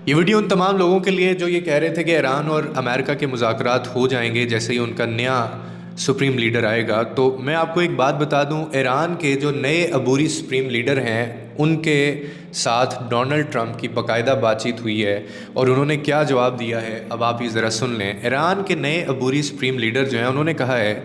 یہ ویڈیو ان تمام لوگوں کے لیے جو یہ کہہ رہے تھے کہ ایران اور امریکہ کے مذاکرات ہو جائیں گے جیسے ہی ان کا نیا سپریم لیڈر آئے گا۔ تو میں آپ کو ایک بات بتا دوں، ایران کے جو نئے عبوری سپریم لیڈر ہیں ان کے ساتھ ڈونلڈ ٹرمپ کی باقاعدہ بات چیت ہوئی ہے اور انہوں نے کیا جواب دیا ہے اب آپ یہ ذرا سن لیں۔ ایران کے نئے عبوری سپریم لیڈر جو ہیں انہوں نے کہا ہے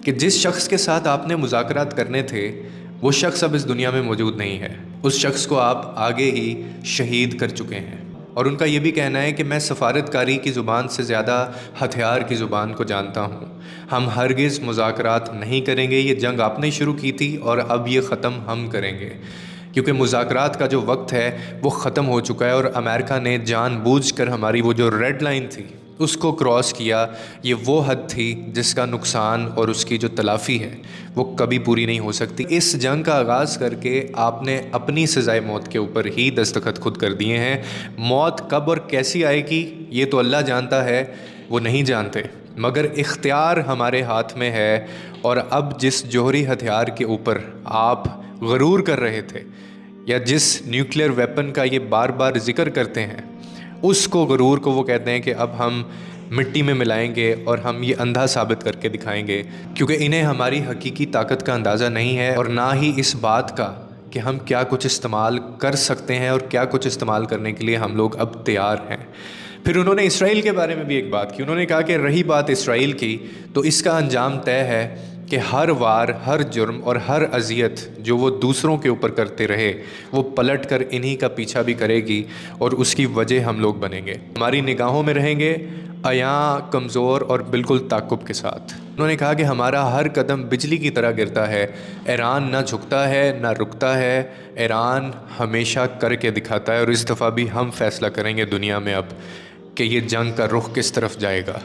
کہ جس شخص کے ساتھ آپ نے مذاکرات کرنے تھے وہ شخص اب اس دنیا میں موجود نہیں ہے، اس شخص کو آپ آگے ہی شہید کر چکے ہیں۔ اور ان کا یہ بھی کہنا ہے کہ میں سفارتکاری کی زبان سے زیادہ ہتھیار کی زبان کو جانتا ہوں، ہم ہرگز مذاکرات نہیں کریں گے، یہ جنگ آپ نے شروع کی تھی اور اب یہ ختم ہم کریں گے، کیونکہ مذاکرات کا جو وقت ہے وہ ختم ہو چکا ہے اور امریکہ نے جان بوجھ کر ہماری وہ جو ریڈ لائن تھی اس کو کراس کیا۔ یہ وہ حد تھی جس کا نقصان اور اس کی جو تلافی ہے وہ کبھی پوری نہیں ہو سکتی۔ اس جنگ کا آغاز کر کے آپ نے اپنی سزائے موت کے اوپر ہی دستخط خود کر دیے ہیں۔ موت کب اور کیسی آئے گی یہ تو اللہ جانتا ہے، وہ نہیں جانتے، مگر اختیار ہمارے ہاتھ میں ہے۔ اور اب جس جوہری ہتھیار کے اوپر آپ غرور کر رہے تھے یا جس نیوکلیئر ویپن کا یہ بار بار ذکر کرتے ہیں، اس کو غرور کو وہ کہتے ہیں کہ اب ہم مٹی میں ملائیں گے اور ہم یہ اندھا ثابت کر کے دکھائیں گے، کیونکہ انہیں ہماری حقیقی طاقت کا اندازہ نہیں ہے اور نہ ہی اس بات کا کہ ہم کیا کچھ استعمال کر سکتے ہیں اور کیا کچھ استعمال کرنے کے لیے ہم لوگ اب تیار ہیں۔ پھر انہوں نے اسرائیل کے بارے میں بھی ایک بات کی، انہوں نے کہا کہ رہی بات اسرائیل کی تو اس کا انجام طے ہے کہ ہر وار، ہر جرم اور ہر اذیت جو وہ دوسروں کے اوپر کرتے رہے وہ پلٹ کر انہی کا پیچھا بھی کرے گی اور اس کی وجہ ہم لوگ بنیں گے، ہماری نگاہوں میں رہیں گے، عیاں، کمزور اور بالکل تعاقب کے ساتھ۔ انہوں نے کہا کہ ہمارا ہر قدم بجلی کی طرح گرتا ہے، ایران نہ جھکتا ہے نہ رکتا ہے، ایران ہمیشہ کر کے دکھاتا ہے اور اس دفعہ بھی ہم فیصلہ کریں گے دنیا میں اب کہ یہ جنگ کا رخ کس طرف جائے گا۔